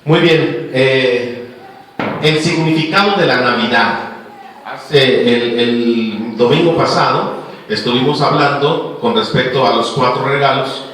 Muy bien, el significado de la Navidad. El domingo pasado estuvimos hablando con respecto a los cuatro regalos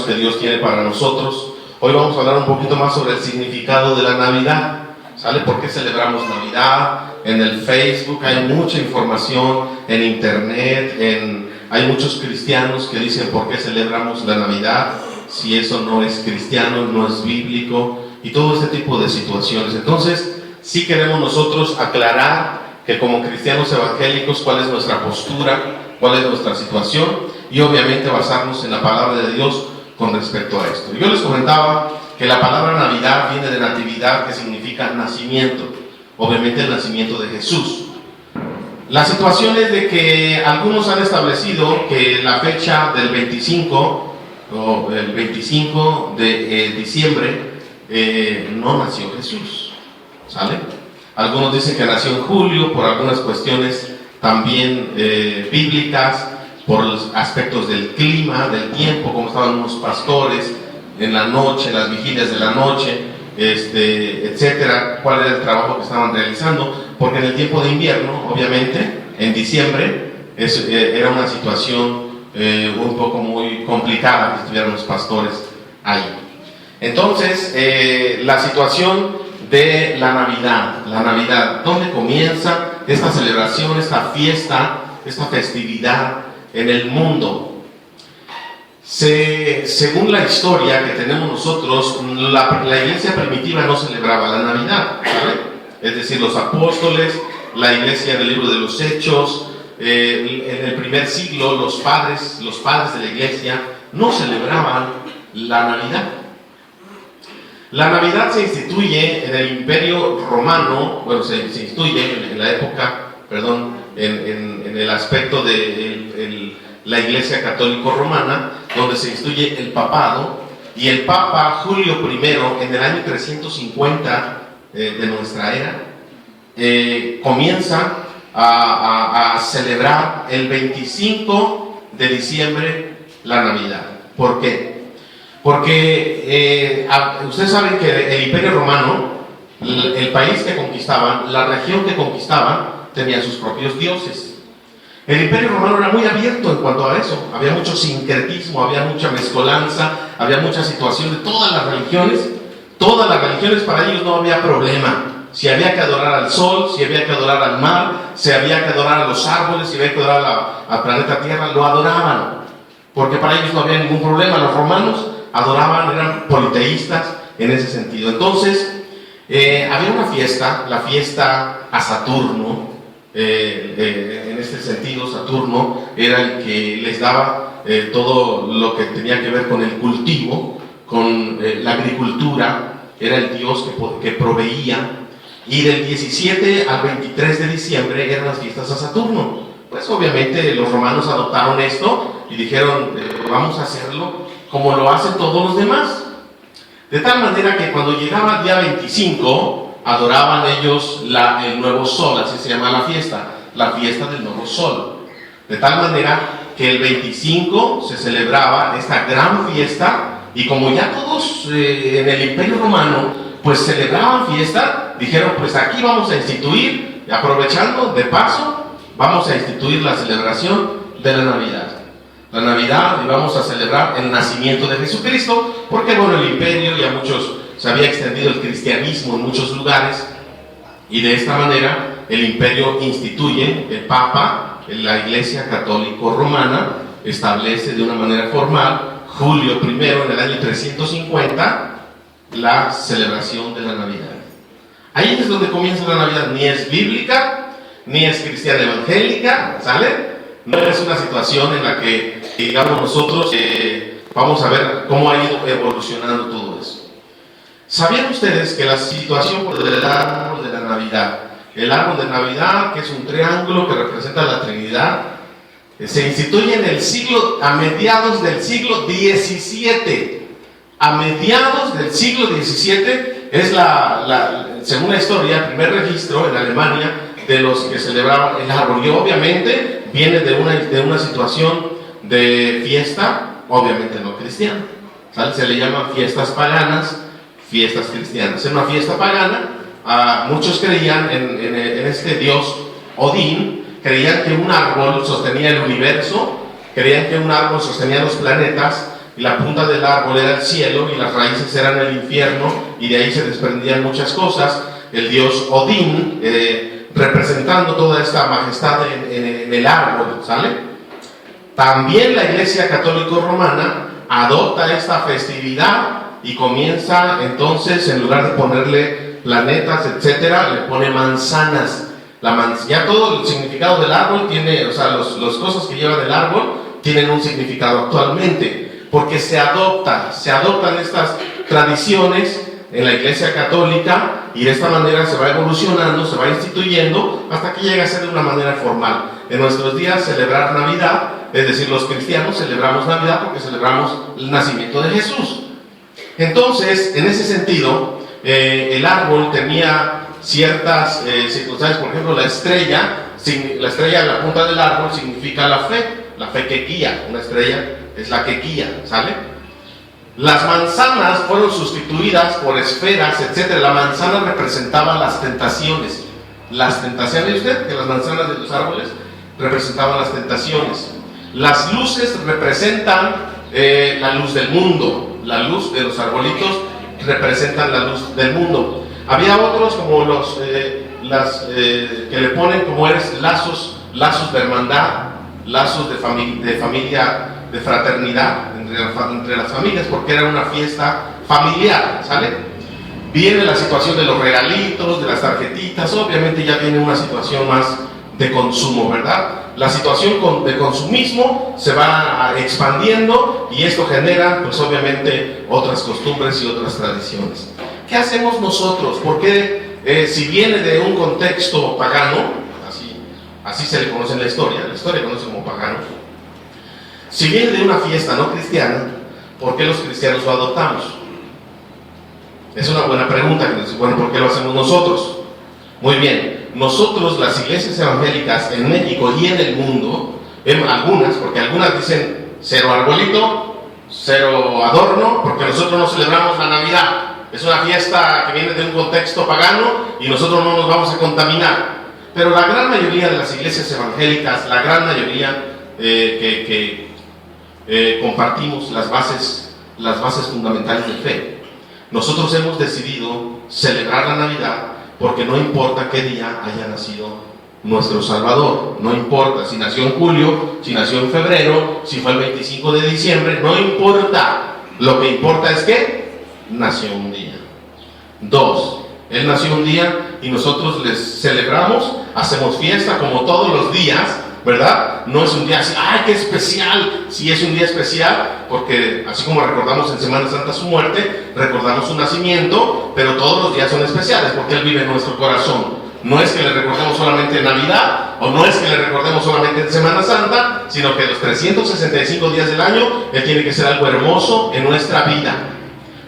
que Dios tiene para nosotros. Hoy vamos a hablar un poquito más sobre el significado de la Navidad. ¿Sale? ¿Por qué celebramos Navidad? En el Facebook hay mucha información, en internet, hay muchos cristianos que dicen por qué celebramos la Navidad, si eso no es cristiano, no es bíblico, y todo este tipo de situaciones. Entonces, sí queremos nosotros aclarar que como cristianos evangélicos, cuál es nuestra postura, cuál es nuestra situación, y obviamente basarnos en la palabra de Dios con respecto a esto. Yo les comentaba que la palabra Navidad viene de natividad, que significa nacimiento, obviamente el nacimiento de Jesús. La situación es de que algunos han establecido que la fecha del 25 o el 25 de diciembre no nació Jesús, ¿sale? Algunos dicen que nació en julio por algunas cuestiones también bíblicas, por los aspectos del clima, del tiempo, como estaban unos pastores en la noche, las vigilias de la noche, etcétera, cuál era el trabajo que estaban realizando, porque en el tiempo de invierno, obviamente, en diciembre, era una situación un poco muy complicada que estuvieran los pastores ahí. Entonces, la situación de la Navidad, ¿dónde comienza esta celebración, esta fiesta, esta festividad en el mundo? Según la historia que tenemos nosotros, la iglesia primitiva no celebraba la Navidad, ¿sabe? Es decir, los apóstoles, la iglesia del libro de los Hechos, en el primer siglo los padres de la iglesia no celebraban la Navidad. La Navidad se instituye en el Imperio Romano, bueno, se instituye en la época, en el aspecto de la Iglesia Católico Romana, donde se instituye el papado, y el Papa Julio I, en el año 350 de nuestra era, comienza a celebrar el 25 de diciembre la Navidad. ¿Por qué? Porque ustedes saben que el Imperio Romano, el país que conquistaban, la región que conquistaban, tenía sus propios dioses. El Imperio Romano era muy abierto en cuanto a eso. Había mucho sincretismo, había mucha mezcolanza, había mucha situación de todas las religiones. Todas las religiones, para ellos no había problema. Si había que adorar al sol, si había que adorar al mar, si había que adorar a los árboles, si había que adorar al planeta Tierra, lo adoraban. Porque para ellos no había ningún problema. Los romanos adoraban, eran politeístas en ese sentido. Entonces, había una fiesta, la fiesta a Saturno. En este sentido, Saturno era el que les daba todo lo que tenía que ver con el cultivo, con la agricultura. Era el dios que proveía. Y del 17 al 23 de diciembre eran las fiestas a Saturno. Pues obviamente los romanos adoptaron esto y dijeron, vamos a hacerlo como lo hacen todos los demás. De tal manera que cuando llegaba el día 25, adoraban ellos el nuevo sol, así se llama la fiesta del nuevo sol. De tal manera que el 25 se celebraba esta gran fiesta, y como ya todos en el Imperio Romano pues celebraban fiesta, dijeron, pues aquí vamos a instituir, aprovechando de paso, vamos a instituir la celebración de la Navidad. La Navidad, y vamos a celebrar el nacimiento de Jesucristo, porque bueno, el imperio ya muchos se había extendido el cristianismo en muchos lugares, y de esta manera el imperio instituye, el Papa, la Iglesia Católico Romana, establece de una manera formal, Julio I, en el año 350, la celebración de la Navidad. Ahí es donde comienza la Navidad. Ni es bíblica, ni es cristiana evangélica, ¿sale? No es una situación en la que, digamos, nosotros vamos a ver cómo ha ido evolucionando todo eso. ¿Sabían ustedes que la situación por el árbol de la Navidad, el árbol de Navidad, que es un triángulo que representa la Trinidad, se instituye a mediados del siglo XVII? A mediados del siglo XVII es según la historia, el primer registro en Alemania de los que celebraban el árbol. Y obviamente viene de una situación de fiesta, obviamente no cristiana, ¿sale? Se le llaman fiestas paganas, fiestas cristianas. Era una fiesta pagana. Muchos creían en este dios Odín, creían que un árbol sostenía el universo, creían que un árbol sostenía los planetas, y la punta del árbol era el cielo y las raíces eran el infierno, y de ahí se desprendían muchas cosas. El dios Odín representando toda esta majestad en el árbol, ¿sale? También la Iglesia Católica Romana adopta esta festividad y comienza entonces, en lugar de ponerle planetas, etcétera, le pone manzanas. Ya todo el significado del árbol tiene, o sea, las cosas que llevan el árbol tienen un significado actualmente, porque se adoptan estas tradiciones en la Iglesia Católica, y de esta manera se va evolucionando, se va instituyendo hasta que llega a ser de una manera formal. En nuestros días celebrar Navidad, es decir, los cristianos celebramos Navidad porque celebramos el nacimiento de Jesús. Entonces, en ese sentido, el árbol tenía ciertas circunstancias. Por ejemplo, la estrella en la punta del árbol significa la fe que guía. Una estrella es la que guía, ¿sale? Las manzanas fueron sustituidas por esferas, etc. La manzana representaba las tentaciones. ¿Sabe usted que las manzanas de los árboles representaban las tentaciones? Las luces representan la luz del mundo. La luz de los arbolitos representan la luz del mundo. Había otros como que le ponen como lazos de hermandad, lazos de familia, de fraternidad entre las familias, porque era una fiesta familiar, ¿sale? Viene la situación de los regalitos, de las tarjetitas. Obviamente ya viene una situación más de consumo, ¿verdad? La situación de consumismo se va expandiendo, y esto genera, pues obviamente, otras costumbres y otras tradiciones. ¿Qué hacemos nosotros? Porque si viene de un contexto pagano, así se le conoce en la historia conoce como pagano. Si viene de una fiesta no cristiana, ¿por qué los cristianos lo adoptamos? Es una buena pregunta. Bueno, ¿por qué lo hacemos nosotros? Muy bien, nosotros, las iglesias evangélicas en México y en el mundo, porque algunas dicen cero arbolito, cero adorno, porque nosotros no celebramos la Navidad. Es una fiesta que viene de un contexto pagano y nosotros no nos vamos a contaminar. Pero la gran mayoría de las iglesias evangélicas, la gran mayoría compartimos las bases fundamentales de fe. Nosotros hemos decidido celebrar la Navidad porque no importa qué día haya nacido nuestro Salvador. No importa si nació en julio, si nació en febrero, si fue el 25 de diciembre, no importa. Lo que importa es que nació un día. 2. Él nació un día y nosotros les celebramos, hacemos fiesta como todos los días, ¿verdad? No es un día así, ¡ay, qué especial! Sí, es un día especial, porque así como recordamos en Semana Santa su muerte, recordamos su nacimiento, pero todos los días son especiales porque Él vive en nuestro corazón. No es que le recordemos solamente en Navidad, o no es que le recordemos solamente en Semana Santa, sino que los 365 días del año Él tiene que ser algo hermoso en nuestra vida.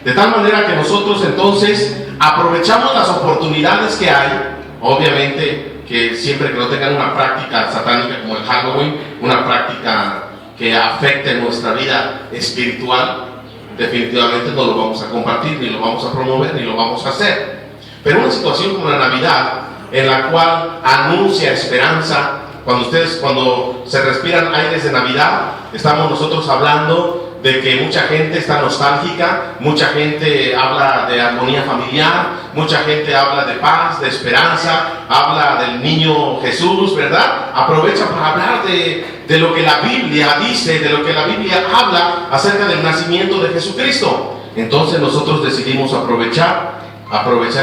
De tal manera que nosotros entonces aprovechamos las oportunidades que hay, obviamente que siempre que no tengan una práctica satánica como el Halloween, una práctica que afecte nuestra vida espiritual, definitivamente no lo vamos a compartir, ni lo vamos a promover, ni lo vamos a hacer. Pero una situación como la Navidad, en la cual anuncia esperanza, cuando se respiran aires de Navidad, estamos nosotros hablando de que mucha gente está nostálgica, mucha gente habla de armonía familiar, mucha gente habla de paz, de esperanza, habla del niño Jesús, ¿verdad? Aprovecha para hablar de lo que la Biblia dice, de lo que la Biblia habla acerca del nacimiento de Jesucristo. Entonces nosotros decidimos aprovechar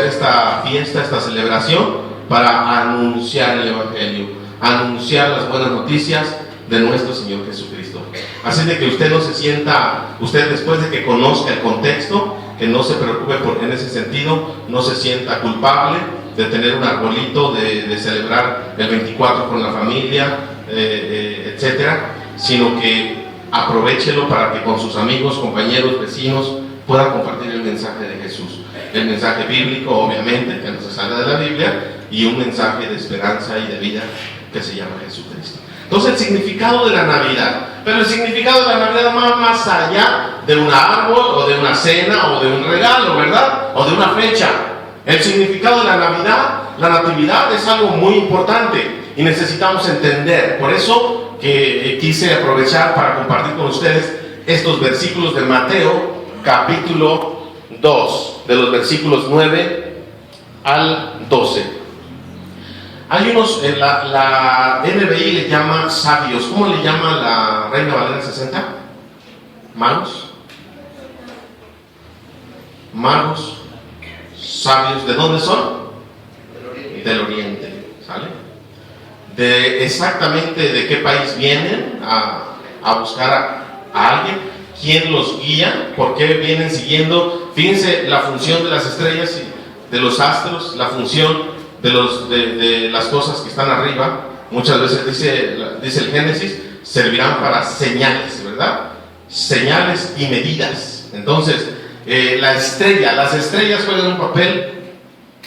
esta fiesta, esta celebración, para anunciar el Evangelio, anunciar las buenas noticias de nuestro Señor Jesucristo. Así de que usted no se sienta, después de que conozca el contexto, que no se preocupe en ese sentido, no se sienta culpable de tener un arbolito, de celebrar el 24 con la familia, etcétera, sino que aprovéchelo para que con sus amigos, compañeros, vecinos pueda compartir el mensaje de Jesús, el mensaje bíblico, obviamente, que no se salga de la Biblia, y un mensaje de esperanza y de vida que se llama Jesucristo. Entonces, el significado de la Navidad. Pero el significado de la Navidad va más allá de un árbol, o de una cena, o de un regalo, ¿verdad? O de una fecha. El significado de la Navidad, la Natividad, es algo muy importante y necesitamos entender. Por eso que quise aprovechar para compartir con ustedes estos versículos de Mateo, capítulo 2, de los versículos 9 al 12. Hay unos, la NBI le llama sabios. ¿Cómo le llama la Reina Valera 60? Magos. Magos, sabios. ¿De dónde son? Del Oriente. ¿Sale? De exactamente de qué país vienen a buscar a alguien. ¿Quién los guía? ¿Por qué vienen siguiendo? Fíjense la función de las estrellas y de los astros, la función de las cosas que están arriba. Muchas veces dice el Génesis, servirán para señales, ¿verdad? Señales y medidas. Entonces, las estrellas juegan un papel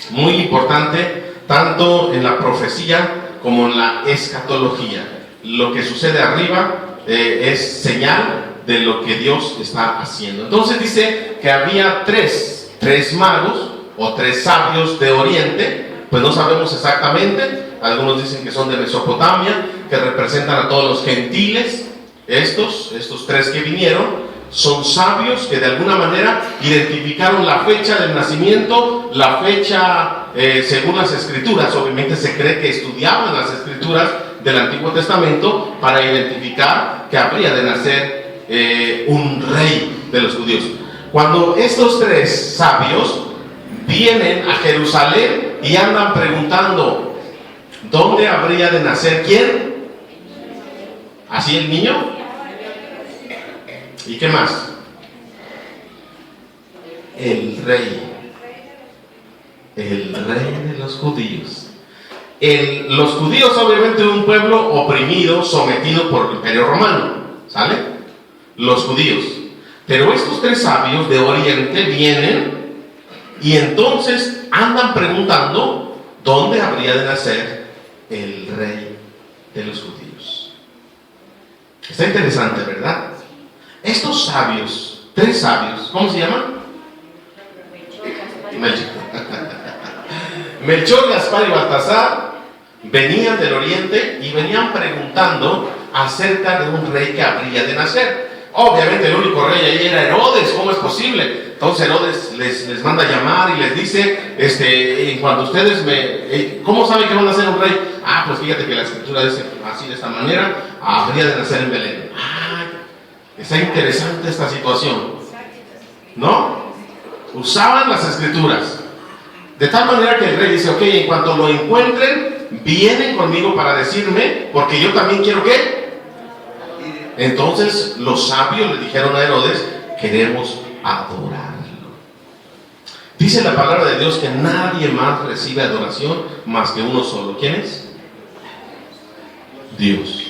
muy importante, tanto en la profecía como en la escatología. Lo que sucede arriba es señal de lo que Dios está haciendo. Entonces dice que había tres magos o tres sabios de Oriente. Pues no sabemos exactamente, algunos dicen que son de Mesopotamia, que representan a todos los gentiles. Estos tres que vinieron son sabios que de alguna manera identificaron la fecha del nacimiento, la fecha según las escrituras. Obviamente se cree que estudiaban las escrituras del Antiguo Testamento para identificar que habría de nacer un rey de los judíos. Cuando estos tres sabios vienen a Jerusalén y andan preguntando ¿dónde habría de nacer quién? ¿Así el niño? ¿Y qué más? El rey de los judíos. Los judíos obviamente un pueblo oprimido, sometido por el Imperio Romano, ¿sale? Los judíos. Pero estos tres sabios de Oriente vienen y entonces andan preguntando ¿dónde habría de nacer el rey de los judíos? Está interesante, ¿verdad? Estos sabios, tres sabios, ¿cómo se llaman? Melchor, Gaspar y Baltasar venían del Oriente y venían preguntando acerca de un rey que habría de nacer. Obviamente el único rey ahí era Herodes. ¿Cómo es posible? Entonces Herodes les manda a llamar y les dice, cuando ustedes ¿cómo saben que van a nacer un rey? Pues fíjate que la escritura dice así, de esta manera, habría de nacer en Belén. Está interesante esta situación, ¿no? Usaban las escrituras. De tal manera que el rey dice, ok, en cuanto lo encuentren, vienen conmigo para decirme, porque yo también quiero ¿qué? Entonces los sabios le dijeron a Herodes, queremos adorarlo. Dice la palabra de Dios que nadie más recibe adoración más que uno solo. ¿Quién es? Dios.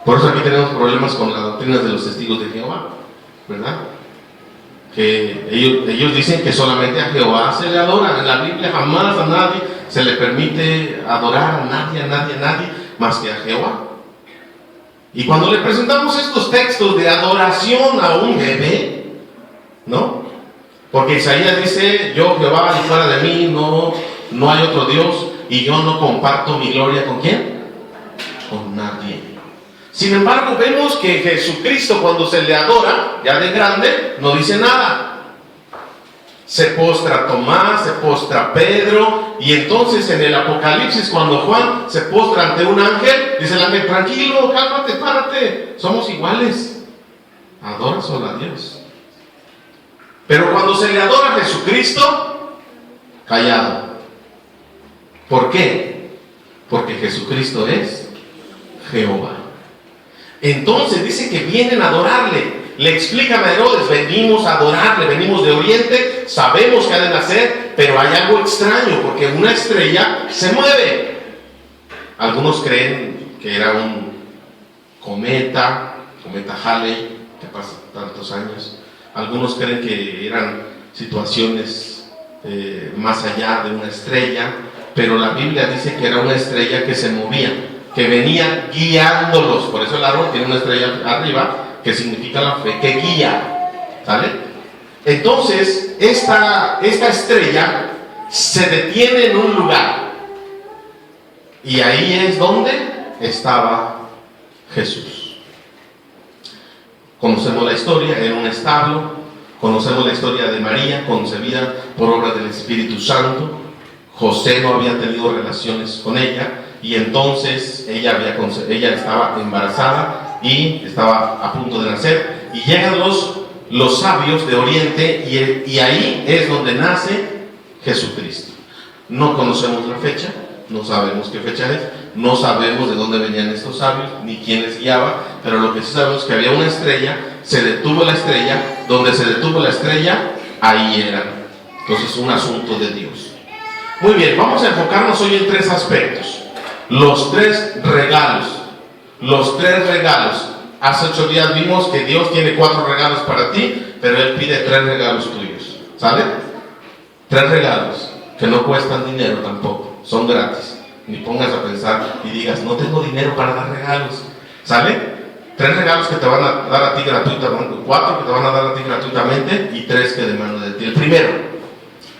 Por eso aquí tenemos problemas con las doctrinas de los testigos de Jehová, ¿verdad? Que ellos dicen que solamente a Jehová se le adora. En la Biblia jamás a nadie se le permite adorar, a nadie más que a Jehová. Y cuando le presentamos estos textos de adoración a un bebé, ¿no? Porque Isaías dice, yo Jehová y fuera de mí no hay otro Dios, y yo no comparto mi gloria ¿con quién? Con nadie. Sin embargo, vemos que Jesucristo, cuando se le adora, ya de grande, no dice nada. Se postra Tomás, se postra Pedro, y entonces en el Apocalipsis, cuando Juan se postra ante un ángel, dice el ángel, tranquilo, cálmate, párate, somos iguales. Adora solo a Dios. Pero cuando se le adora a Jesucristo, callado. ¿Por qué? Porque Jesucristo es Jehová. Entonces dice que vienen a adorarle. Le explican a Herodes, venimos a adorarle, venimos de Oriente, sabemos que ha de nacer, pero hay algo extraño, porque una estrella se mueve. Algunos creen que era un cometa Halley, que pasa tantos años. Algunos creen que eran situaciones más allá de una estrella, pero la Biblia dice que era una estrella que se movía. que venía guiándolos. Por eso el árbol tiene una estrella arriba, que significa la fe, que guía. ¿Sale? Entonces, esta estrella se detiene en un lugar. Y ahí es donde estaba Jesús. Conocemos la historia, en un establo. Conocemos la historia de María, concebida por obra del Espíritu Santo. José no había tenido relaciones con ella, y entonces ella estaba embarazada y estaba a punto de nacer. Y llegan los sabios de Oriente, y ahí es donde nace Jesucristo. No conocemos la fecha, no sabemos qué fecha es, no sabemos de dónde venían estos sabios, ni quién les guiaba, pero lo que sí sabemos es que había una estrella, se detuvo la estrella, donde se detuvo la estrella, ahí eran. Entonces, un asunto de Dios. Muy bien, vamos a enfocarnos hoy en 3 aspectos. Los 3 regalos. Los 3 regalos. Hace 8 días vimos que Dios tiene 4 regalos para ti, pero Él pide 3 regalos tuyos. ¿Sale? 3 regalos que no cuestan dinero tampoco, son gratis. Ni pongas a pensar y digas, no tengo dinero para dar regalos. ¿Sale? 3 regalos que te van a dar a ti gratuitamente, 4 que te van a dar a ti gratuitamente, y 3 que demandan de ti. El primero,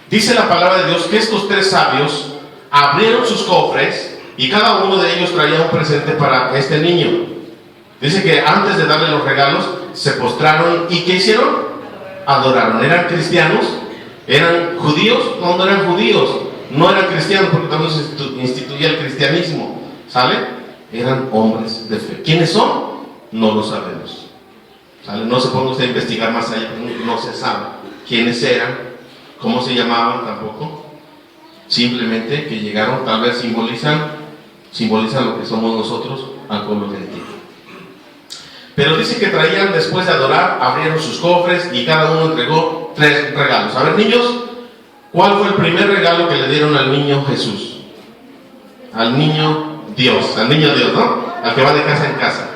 dice la palabra de Dios que estos 3 sabios abrieron sus cofres y cada uno de ellos traía un presente para este niño. Dice que antes de darle los regalos se postraron, y ¿qué hicieron? Adoraron. ¿Eran cristianos? ¿Eran judíos? No, no eran judíos, no eran cristianos, porque también se instituye el cristianismo. ¿Sale? Eran hombres de fe. ¿Quiénes son? No lo sabemos. ¿Sale? No se ponga usted a investigar más allá, no se sabe quiénes eran, cómo se llamaban tampoco. Simplemente que llegaron, tal vez simbolizan lo que somos nosotros al pueblo gentil. Pero dice que traían, después de adorar, abrieron sus cofres y cada uno entregó 3 regalos. A ver, niños, ¿cuál fue el primer regalo que le dieron al niño Jesús? Al niño Dios, ¿no? Al que va de casa en casa.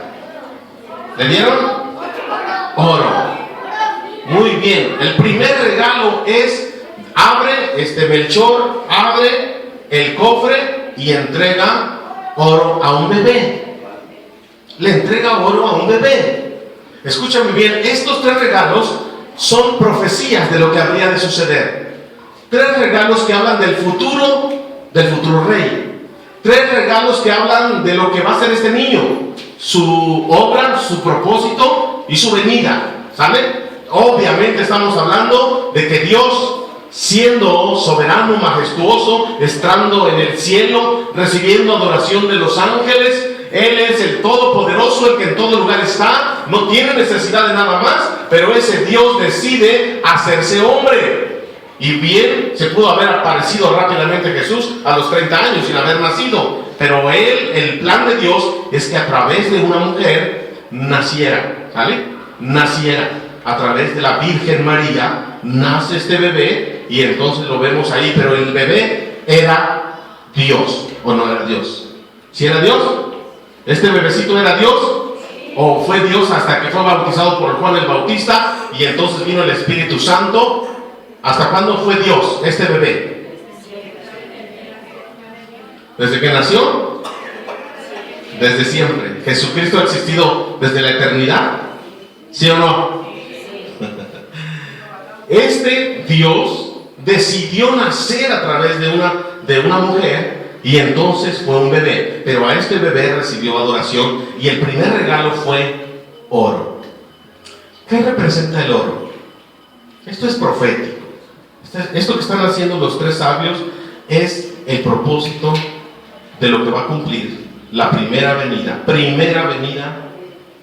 ¿Le dieron? Oro. Muy bien. El primer regalo es, Melchor abre el cofre y entrega oro a un bebé. Le entrega oro a un bebé. Escúchame bien, estos 3 regalos son profecías de lo que habría de suceder. 3 regalos que hablan del futuro rey. 3 regalos que hablan de lo que va a ser este niño, su obra, su propósito y su venida. ¿Sale? Obviamente estamos hablando de que Dios, siendo soberano, majestuoso, estando en el cielo, recibiendo adoración de los ángeles, Él es el Todopoderoso, el que en todo lugar está, no tiene necesidad de nada más, pero ese Dios decide hacerse hombre. Y bien, se pudo haber aparecido rápidamente Jesús a los 30 años sin haber nacido, pero el plan de Dios es que a través de una mujer naciera, ¿sale? Naciera, a través de la Virgen María, nace este bebé, y entonces lo vemos ahí. Pero el bebé era Dios, ¿o no era Dios? ¿Sí era Dios? ¿Este bebecito era Dios? ¿O fue Dios hasta que fue bautizado por Juan el Bautista y entonces vino el Espíritu Santo? ¿Hasta cuándo fue Dios este bebé? ¿Desde que nació? Desde siempre. ¿Jesucristo ha existido desde la eternidad? ¿Sí o no? Este Dios decidió nacer a través de una mujer, y entonces fue un bebé. Pero a este bebé recibió adoración, y el primer regalo fue oro. ¿Qué representa el oro? Esto es profético. Esto que están haciendo los 3 sabios es el propósito de lo que va a cumplir la primera venida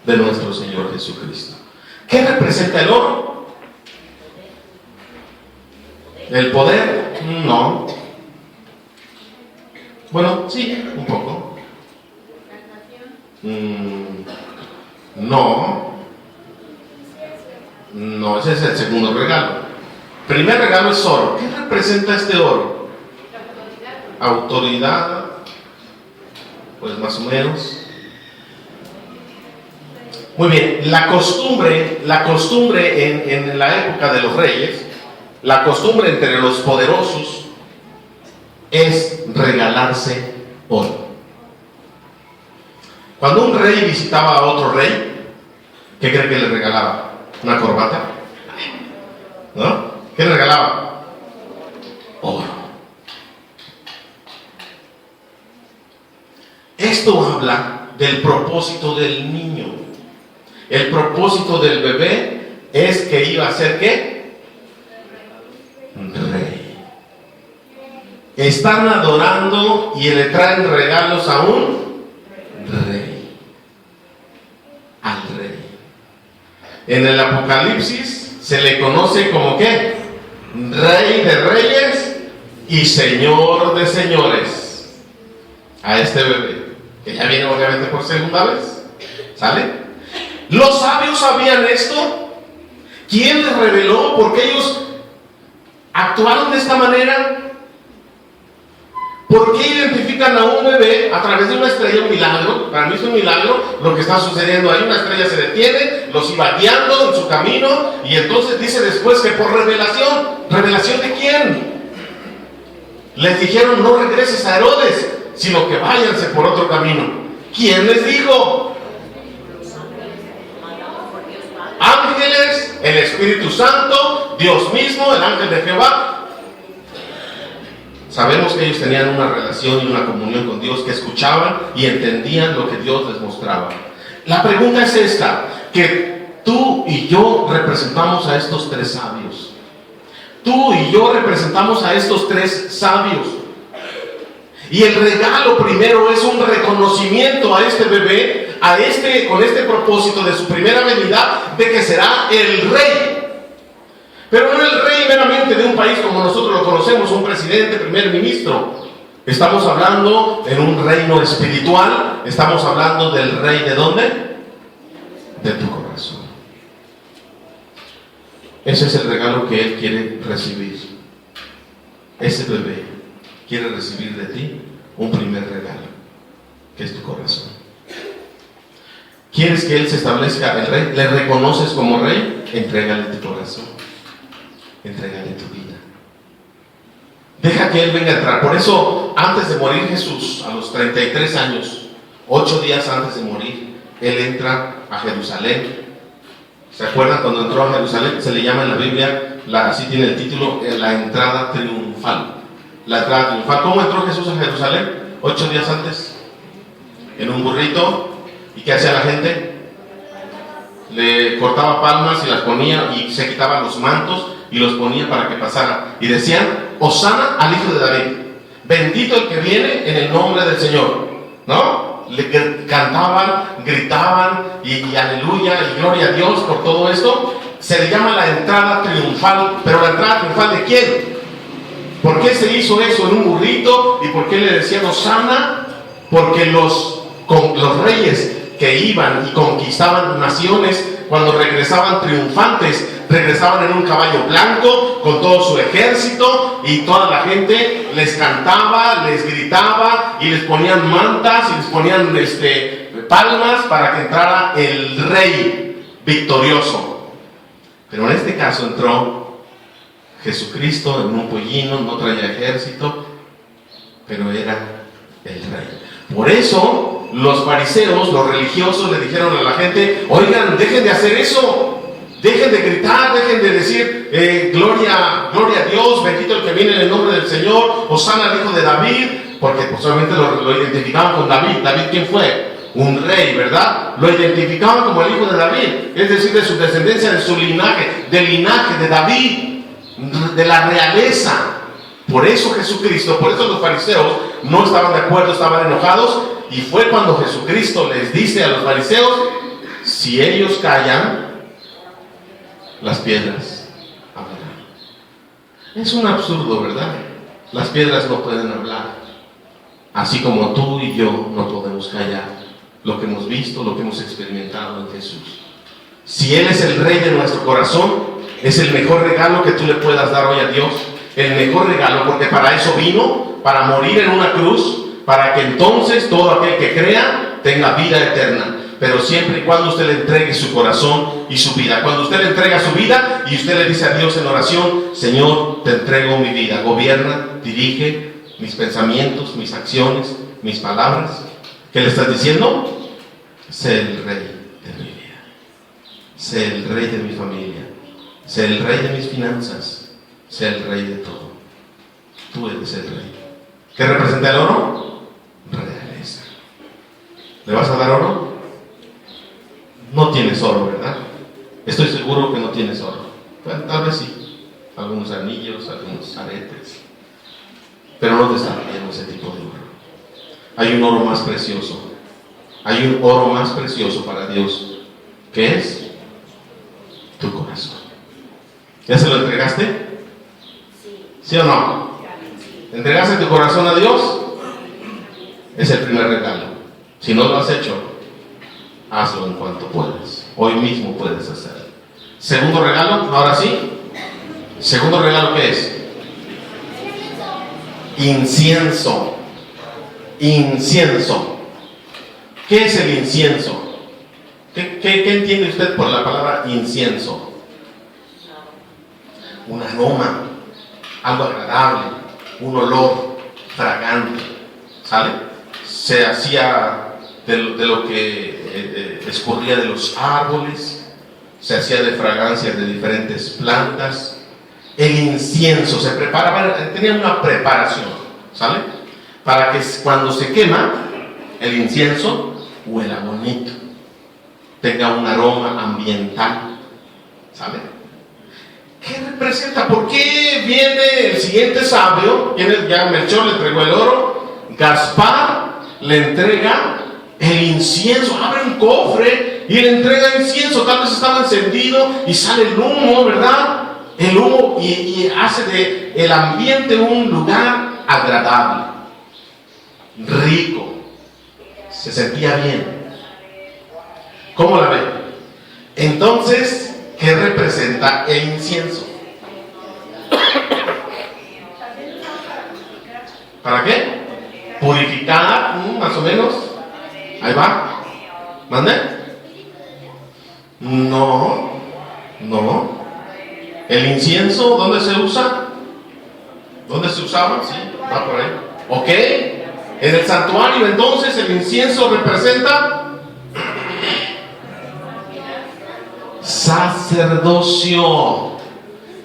de nuestro Señor Jesucristo. ¿Qué representa el oro? ¿El poder? No. Bueno, sí, un poco. No, ese es el segundo regalo. Primer regalo es oro. ¿Qué representa este oro? Autoridad, pues más o menos. Muy bien, la costumbre en la época de los reyes, la costumbre entre los poderosos es regalarse oro. Cuando un rey visitaba a otro rey, ¿qué cree que le regalaba? ¿Una corbata? ¿No? ¿Qué le regalaba? Oro. Esto habla del propósito del niño. El propósito del bebé es que iba a ser ¿qué? Rey. Están adorando y le traen regalos a un rey. Al rey. En el Apocalipsis se le conoce como ¿qué? Rey de reyes y Señor de señores. A este bebé, que ya viene obviamente por segunda vez. ¿Sale? ¿Los sabios sabían esto? ¿Quién les reveló? ¿Por qué ellos actuaron de esta manera? ¿Por qué identifican a un bebé a través de una estrella, un milagro? Para mí es un milagro lo que está sucediendo ahí. Una estrella se detiene, los iba guiando en su camino, y entonces dice después que por revelación. ¿Revelación de quién? Les dijeron: no regreses a Herodes, sino que váyanse por otro camino. ¿Quién les dijo? Ángeles, el Espíritu Santo, Dios mismo, el ángel de Jehová. Sabemos que ellos tenían una relación y una comunión con Dios, que escuchaban y entendían lo que Dios les mostraba. La pregunta es esta, que tú y yo representamos a estos tres sabios. Tú y yo representamos a estos tres sabios. Y el regalo primero es un reconocimiento a este bebé, con este propósito de su primera venida, de que será el rey. Pero no el rey meramente de un país como nosotros lo conocemos, un presidente, primer ministro. Estamos hablando en un reino espiritual. Estamos hablando del rey ¿de dónde? De tu corazón. Ese es el regalo que Él quiere recibir. Ese bebé quiere recibir de ti un primer regalo, que es tu corazón. ¿Quieres que Él se establezca el rey? ¿Le reconoces como rey? Entrégale tu corazón. Entrégale tu vida. Deja que Él venga a entrar. Por eso, antes de morir Jesús, a los 33 años, 8 días antes de morir, Él entra a Jerusalén. ¿Se acuerdan cuando entró a Jerusalén? Se le llama en la Biblia, así tiene el título, la entrada triunfal. La entrada triunfal. ¿Cómo entró Jesús a Jerusalén? 8 días antes. En un burrito. ¿Y qué hacía la gente? Le cortaba palmas y las ponía, y se quitaba los mantos y los ponía para que pasara. Y decían: Hosana al Hijo de David. Bendito el que viene en el nombre del Señor. ¿No? Le cantaban, gritaban y aleluya y gloria a Dios por todo esto. Se le llama la entrada triunfal. Pero la entrada triunfal ¿de quién? ¿Por qué se hizo eso en un burrito? ¿Y por qué le decían Hosana? Porque los reyes que iban y conquistaban naciones, cuando regresaban triunfantes, regresaban en un caballo blanco con todo su ejército, y toda la gente les cantaba, les gritaba y les ponían mantas y les ponían palmas para que entrara el rey victorioso. Pero en este caso entró Jesucristo en un pollino, no traía ejército, pero era el rey. Por eso los fariseos, los religiosos, le dijeron a la gente: oigan, dejen de hacer eso, dejen de gritar, dejen de decir gloria a Dios, bendito el que viene en el nombre del Señor, Hosana al Hijo de David, porque pues obviamente lo identificaban con David. ¿David quién fue? Un rey, ¿verdad? Lo identificaban como el Hijo de David, es decir, de su descendencia, de su linaje, del linaje de David, de la realeza. Por eso Jesucristo, por eso los fariseos no estaban de acuerdo, estaban enojados. Y fue cuando Jesucristo les dice a los fariseos: si ellos callan, las piedras hablarán. Es un absurdo, ¿verdad? Las piedras no pueden hablar. Así como tú y yo no podemos callar lo que hemos visto, lo que hemos experimentado en Jesús. Si Él es el rey de nuestro corazón, es el mejor regalo que tú le puedas dar hoy a Dios. El mejor regalo, porque para eso vino, para morir en una cruz, para que entonces todo aquel que crea tenga vida eterna. Pero siempre y cuando usted le entregue su corazón y su vida. Cuando usted le entrega su vida y usted le dice a Dios en oración: Señor, te entrego mi vida, gobierna, dirige mis pensamientos, mis acciones, mis palabras. ¿Qué le estás diciendo? sé el rey de mi vida, sé el rey de mi familia, sé el rey de mis finanzas, sé el rey de todo. Tú eres el rey. ¿Qué representa el oro? Realeza. ¿Le vas a dar oro? No tienes oro, ¿verdad? Estoy seguro que no tienes oro. Bueno, tal vez sí. Algunos anillos, algunos aretes. Pero no te está pidiendo ese tipo de oro. Hay un oro más precioso. Hay un oro más precioso para Dios. ¿Qué es? Tu corazón. ¿Ya se lo entregaste? ¿Sí o no? ¿Entregaste tu corazón a Dios? Es el primer regalo. Si no lo has hecho, hazlo en cuanto puedas. Hoy mismo puedes hacerlo. Segundo regalo, ahora sí. Segundo regalo, ¿qué es? Incienso. Incienso. ¿Qué es el incienso? ¿Qué entiende usted por la palabra incienso? Un aroma, algo agradable, un olor fragante, ¿sale? Se hacía de lo que escurría de los árboles, se hacía de fragancias de diferentes plantas. El incienso se preparaba, tenía una preparación, ¿sale? Para que cuando se quema el incienso huela bonito, tenga un aroma ambiental, ¿sale? ¿Qué representa? ¿Por qué viene el siguiente sabio? Ya Melchor le entregó el oro, Gaspar le entrega el incienso, abre un cofre y le entrega el incienso. Tal vez estaba encendido y sale el humo, ¿verdad? El humo y hace de el ambiente un lugar agradable, rico. Se sentía bien. ¿Cómo la ve? Entonces, ¿qué representa el incienso? ¿Para qué? Purificada, más o menos. Ahí va. ¿Mande? No. El incienso, ¿dónde se usa? ¿Dónde se usaba? Sí, va por ahí. ¿Ok? En el santuario, entonces, el incienso representa sacerdocio.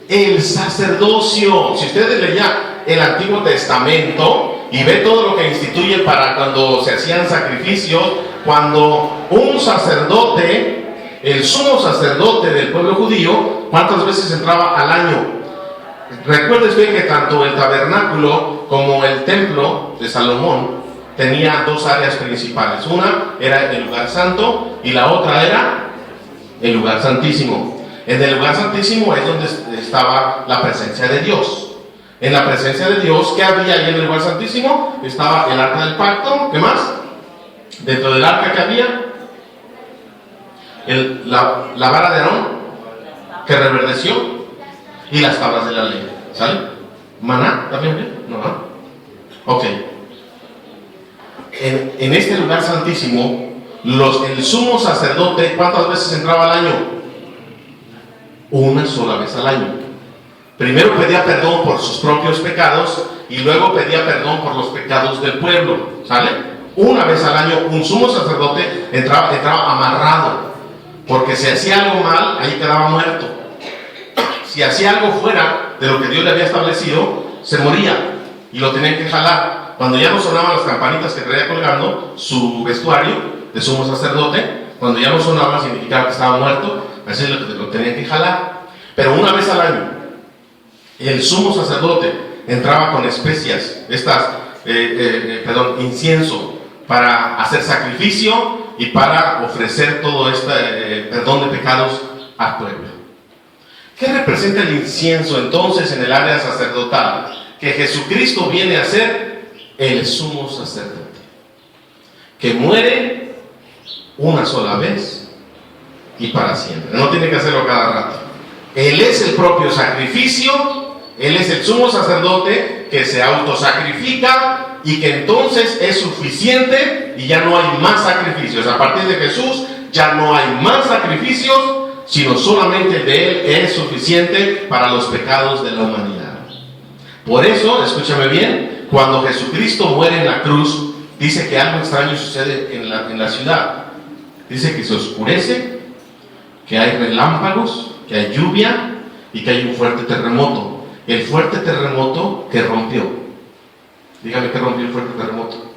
El sacerdocio. Si ustedes leían el Antiguo Testamento y ve todo lo que instituye para cuando se hacían sacrificios, cuando un sacerdote, el sumo sacerdote del pueblo judío, ¿cuántas veces entraba al año? Recuerdes bien que tanto el tabernáculo como el templo de Salomón tenía dos áreas principales. Una era el lugar santo y la otra era el lugar santísimo. En el lugar santísimo es donde estaba la presencia de Dios. En la presencia de Dios, ¿qué había ahí en el lugar santísimo? Estaba el arca del pacto. ¿Qué más? Dentro del arca que había la vara de Aarón que reverdeció y las tablas de la ley. ¿Sale? ¿Maná? ¿También bien? No. Ok. En este lugar santísimo, el sumo sacerdote, ¿cuántas veces entraba al año? Una sola vez al año. Primero pedía perdón por sus propios pecados y luego pedía perdón por los pecados del pueblo. ¿Sale? Una vez al año un sumo sacerdote entraba amarrado, porque si hacía algo mal, ahí quedaba muerto. Si hacía algo fuera de lo que Dios le había establecido, se moría y lo tenían que jalar. Cuando ya no sonaban las campanitas que traía colgando su vestuario de sumo sacerdote, cuando ya no sonaban significaba que estaba muerto, así lo tenían que jalar. Pero una vez al año el sumo sacerdote entraba con especias, incienso, para hacer sacrificio y para ofrecer todo este perdón de pecados al pueblo. ¿Qué representa el incienso entonces en el área sacerdotal? Que Jesucristo viene a ser el sumo sacerdote, que muere una sola vez y para siempre. No tiene que hacerlo cada rato. Él es el propio sacrificio. Él es el sumo sacerdote que se autosacrifica y que entonces es suficiente y ya no hay más sacrificios. A partir de Jesús ya no hay más sacrificios, sino solamente de Él es suficiente para los pecados de la humanidad. Por eso, escúchame bien, cuando Jesucristo muere en la cruz, dice que algo extraño sucede en la ciudad. Dice que se oscurece, que hay relámpagos, que hay lluvia y que hay un fuerte terremoto. El fuerte terremoto que rompió. Dígame qué rompió el fuerte terremoto.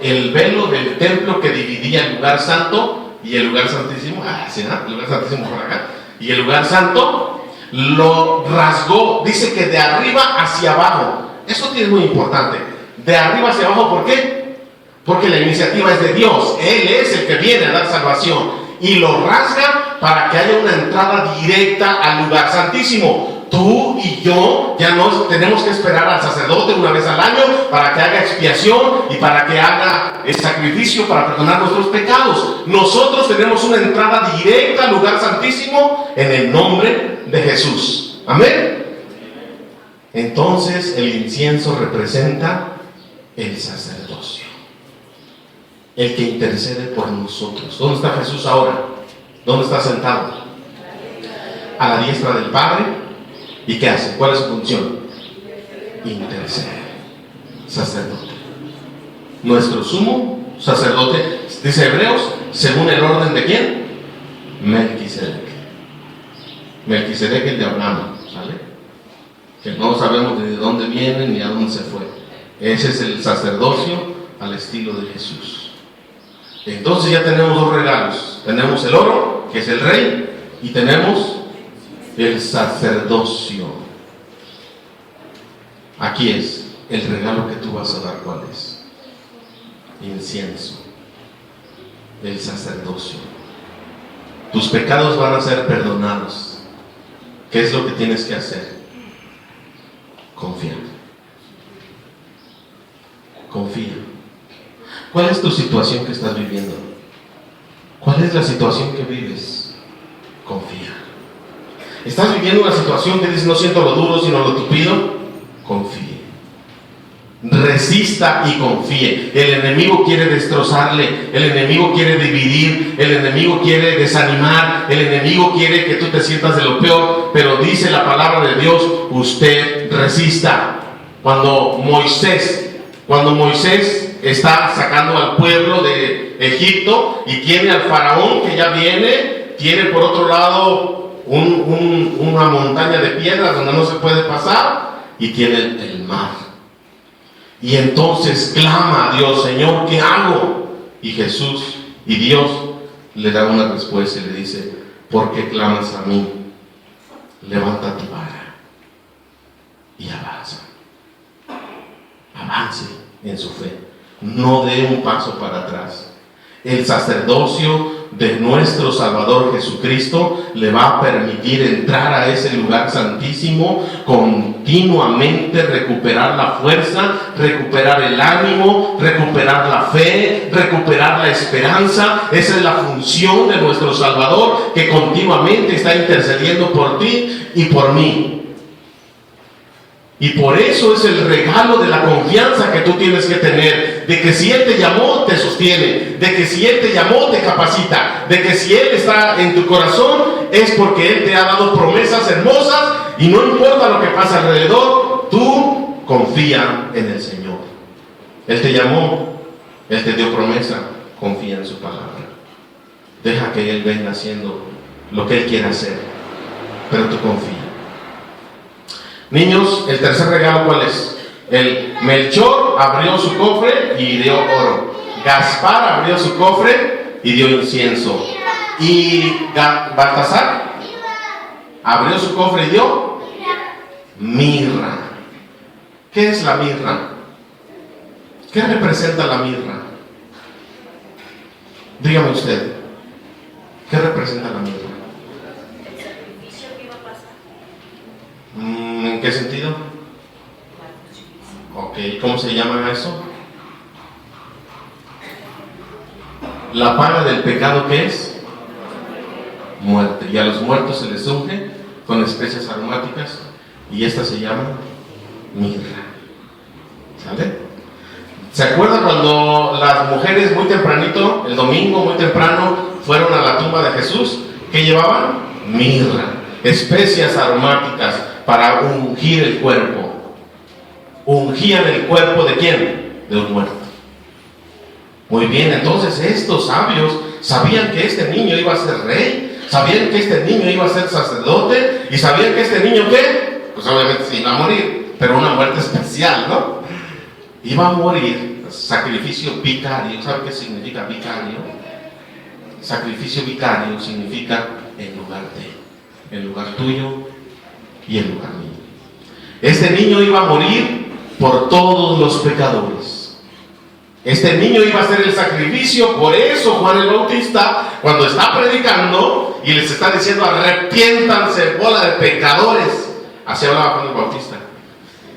El velo del templo que dividía el lugar santo y el lugar santísimo. Sí, ¿no? El lugar santísimo por acá. Y el lugar santo lo rasgó. Dice que de arriba hacia abajo. Eso tiene muy importante. De arriba hacia abajo, ¿por qué? Porque la iniciativa es de Dios. Él es el que viene a dar salvación. Y lo rasga para que haya una entrada directa al lugar santísimo. Tú y yo ya no tenemos que esperar al sacerdote una vez al año para que haga expiación y para que haga el sacrificio para perdonar nuestros pecados. Nosotros tenemos una entrada directa al lugar santísimo en el nombre de Jesús. Amén. Entonces el incienso representa el sacerdocio, el que intercede por nosotros. ¿Dónde está Jesús ahora? ¿Dónde está sentado? A la diestra del Padre. ¿Y qué hace? ¿Cuál es su función? Intercede. Sacerdote. Nuestro sumo sacerdote, dice Hebreos, según el orden de ¿quién? Melquisedec. Melquisedec, el de Abraham, ¿sale? Que no sabemos de dónde viene ni a dónde se fue. Ese es el sacerdocio al estilo de Jesús. Entonces ya tenemos dos regalos. Tenemos el oro, que es el rey, y tenemos el sacerdocio. Aquí es el regalo que tú vas a dar. ¿Cuál es? Incienso. El sacerdocio. Tus pecados van a ser perdonados. ¿Qué es lo que tienes que hacer? Confiar. Confía. ¿Cuál es tu situación que estás viviendo? ¿Cuál es la situación que vives? Confía. ¿Estás viviendo una situación que dices no siento lo duro sino lo tupido? Confíe. Resista y confíe. El enemigo quiere destrozarle, el enemigo quiere dividir, el enemigo quiere desanimar, el enemigo quiere que tú te sientas de lo peor, pero dice la palabra de Dios, usted resista. Cuando Moisés está sacando al pueblo de Egipto y tiene al faraón que ya viene, tiene por otro lado una montaña de piedras donde no se puede pasar y tiene el mar. Y entonces clama a Dios, Señor, ¿qué hago? Y Jesús y Dios le da una respuesta y le dice, ¿por qué clamas a mí? Levanta tu vara y avanza. Avance en su fe. No dé un paso para atrás. El sacerdocio de nuestro Salvador Jesucristo le va a permitir entrar a ese lugar santísimo, continuamente recuperar la fuerza, recuperar el ánimo, recuperar la fe, recuperar la esperanza. Esa es la función de nuestro Salvador, que continuamente está intercediendo por ti y por mí. Y por eso es el regalo de la confianza que tú tienes que tener, de que si Él te llamó, te sostiene, de que si Él te llamó, te capacita, de que si Él está en tu corazón, es porque Él te ha dado promesas hermosas y no importa lo que pasa alrededor, tú confía en el Señor. Él te llamó, Él te dio promesa, confía en su palabra. Deja que Él venga haciendo lo que Él quiere hacer, pero tú confía. Niños, el tercer regalo, ¿cuál es? El Melchor abrió su cofre y dio oro. Gaspar abrió su cofre y dio incienso. Y Baltasar abrió su cofre y dio mirra. ¿Qué es la mirra? ¿Qué representa la mirra? Dígame usted, ¿qué representa la mirra? ¿En qué sentido? Ok, ¿cómo se llama eso? La paga del pecado, ¿qué es? Muerte. Y a los muertos se les unge con especias aromáticas y esta se llama mirra. ¿Sale? ¿Se acuerdan cuando las mujeres muy tempranito, el domingo muy temprano, fueron a la tumba de Jesús? ¿Qué llevaban? Mirra, especias aromáticas para ungir el cuerpo. ¿Ungían el cuerpo de quién? De un muerto. Muy bien, entonces estos sabios sabían que este niño iba a ser rey, sabían que este niño iba a ser sacerdote, y sabían que este niño, ¿qué? Pues obviamente se iba a morir, pero una muerte especial, ¿no? Iba a morir, sacrificio vicario. ¿Sabe qué significa vicario? Sacrificio vicario significa en lugar tuyo y en lugar mío. Este niño iba a morir por todos los pecadores. Este niño iba a hacer el sacrificio. Por eso Juan el Bautista, cuando está predicando y les está diciendo arrepiéntanse, bola de pecadores, así hablaba Juan el Bautista.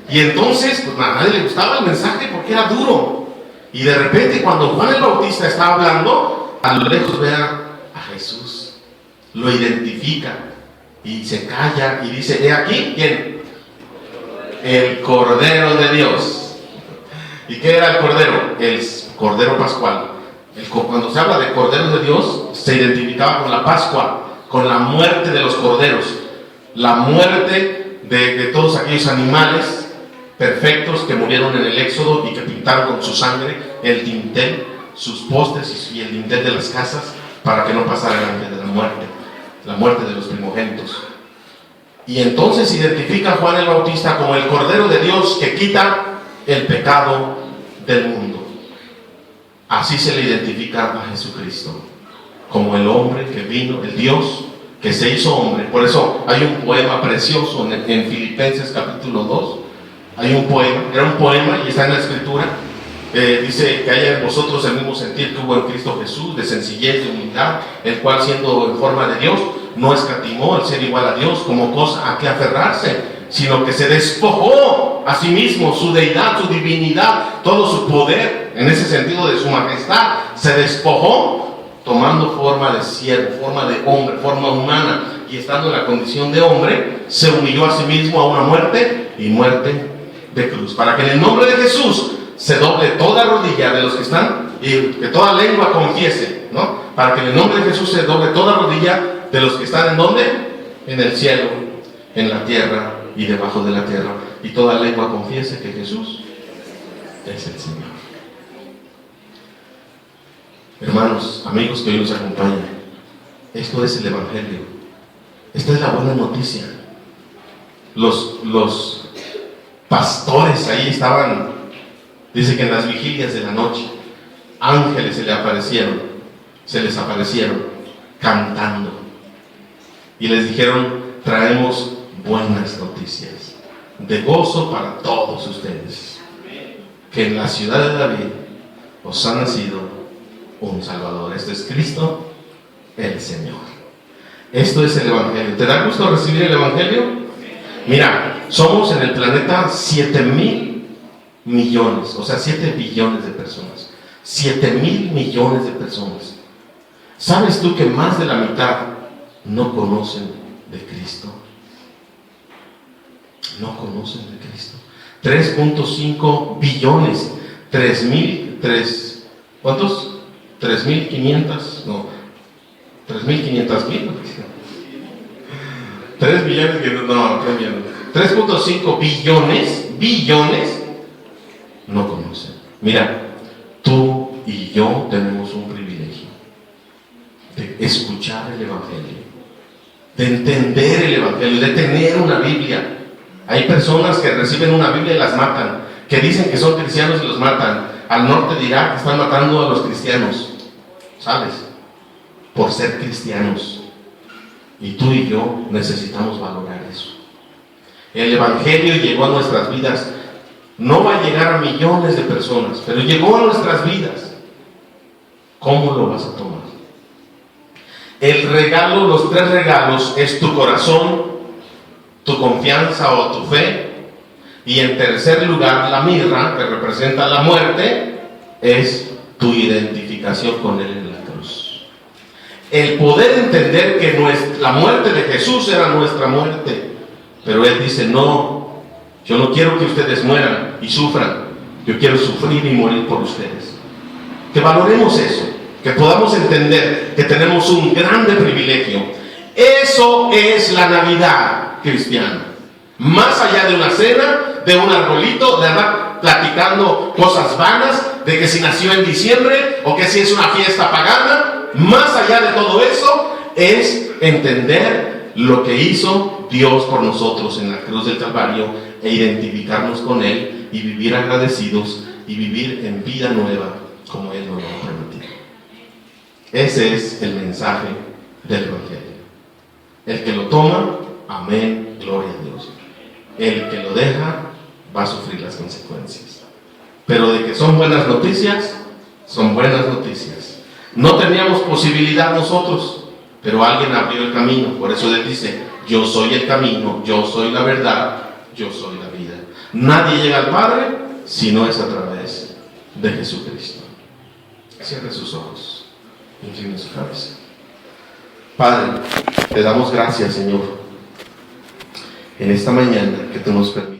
Y entonces, pues a nadie le gustaba el mensaje porque era duro. Y de repente, cuando Juan el Bautista está hablando, a lo lejos ve a Jesús, lo identifica y se calla y dice: ¿he aquí quién? El Cordero de Dios. ¿Y qué era el Cordero? El Cordero Pascual. Cuando se habla de Cordero de Dios, se identificaba con la Pascua, con la muerte de los corderos, la muerte de todos aquellos animales perfectos que murieron en el Éxodo y que pintaron con su sangre el dintel, sus postes y el dintel de las casas, para que no pasara el ángel de la muerte de los primogénitos. Y entonces se identifica a Juan el Bautista como el Cordero de Dios que quita el pecado del mundo. Así se le identifica a Jesucristo, como el hombre que vino, el Dios que se hizo hombre. Por eso hay un poema precioso en Filipenses capítulo 2. Hay un poema, era un poema y está en la escritura. Dice que haya en vosotros el mismo sentir que hubo en Cristo Jesús, de sencillez, de humildad, el cual siendo en forma de Dios, no escatimó el ser igual a Dios como cosa a que aferrarse, sino que se despojó a sí mismo, su deidad, su divinidad, todo su poder, en ese sentido de su majestad, se despojó tomando forma de siervo, forma de hombre, forma humana, y estando en la condición de hombre, se humilló a sí mismo a una muerte, y muerte de cruz, para que en el nombre de Jesús se doble toda rodilla de los que están, y que toda lengua confiese, ¿no? Para que en el nombre de Jesús se doble toda rodilla de los que están ¿en dónde? En el cielo, en la tierra y debajo de la tierra, y toda lengua confiese que Jesús es el Señor. Hermanos, amigos que hoy nos acompañan, esto es el Evangelio, esta es la buena noticia. Los pastores ahí estaban, dice que en las vigilias de la noche, ángeles se les aparecieron cantando, y les dijeron: traemos buenas noticias de gozo para todos ustedes, que en la ciudad de David os ha nacido un Salvador. Este es Cristo el Señor. Esto es el Evangelio. ¿Te da gusto recibir el Evangelio? Mira, somos en el planeta 7,000 millones, o sea 7 billones de personas. 7,000 millones de personas. ¿Sabes tú que más de la mitad no conocen de Cristo? No conocen de Cristo. 3.5 billones. ¿Cuántos? 3.500, no, 3.500.000. 3 billones, no, 3.5 billones no conocen. Mira, tú y yo tenemos un privilegio de escuchar el Evangelio, de entender el Evangelio, de tener una Biblia. Hay personas que reciben una Biblia y las matan, que dicen que son cristianos y los matan. Al norte de Irak están matando a los cristianos, ¿sabes? Por ser cristianos. Y tú y yo necesitamos valorar eso. El Evangelio llegó a nuestras vidas. No va a llegar a millones de personas, pero llegó a nuestras vidas. ¿Cómo lo vas a tomar? El regalo, los 3 regalos, es tu corazón, tu confianza o tu fe. Y en tercer lugar, la mirra, que representa la muerte, es tu identificación con Él en la cruz. El poder entender que la muerte de Jesús era nuestra muerte. Pero Él dice: no, yo no quiero que ustedes mueran y sufran. Yo quiero sufrir y morir por ustedes. Que valoremos eso, que podamos entender que tenemos un grande privilegio. Eso es la Navidad cristiana. Más allá de una cena, de un arbolito, ¿verdad? platicando cosas vanas, de que si nació en diciembre o que si es una fiesta pagana. Más allá de todo eso es entender lo que hizo Dios por nosotros en la cruz del Calvario e identificarnos con Él y vivir agradecidos y vivir en vida nueva como Él nos lo ha prometido. Ese es el mensaje del Evangelio. El que lo toma, amén, gloria a Dios. El que lo deja va a sufrir las consecuencias. Pero de que son buenas noticias, son buenas noticias. No teníamos posibilidad nosotros, pero alguien abrió el camino. Por eso Él dice, yo soy el camino, yo soy la verdad, yo soy la vida. Nadie llega al Padre si no es a través de Jesucristo. Cierre sus ojos, incline su cabeza. Padre, te damos gracias, Señor, en esta mañana que tú nos permites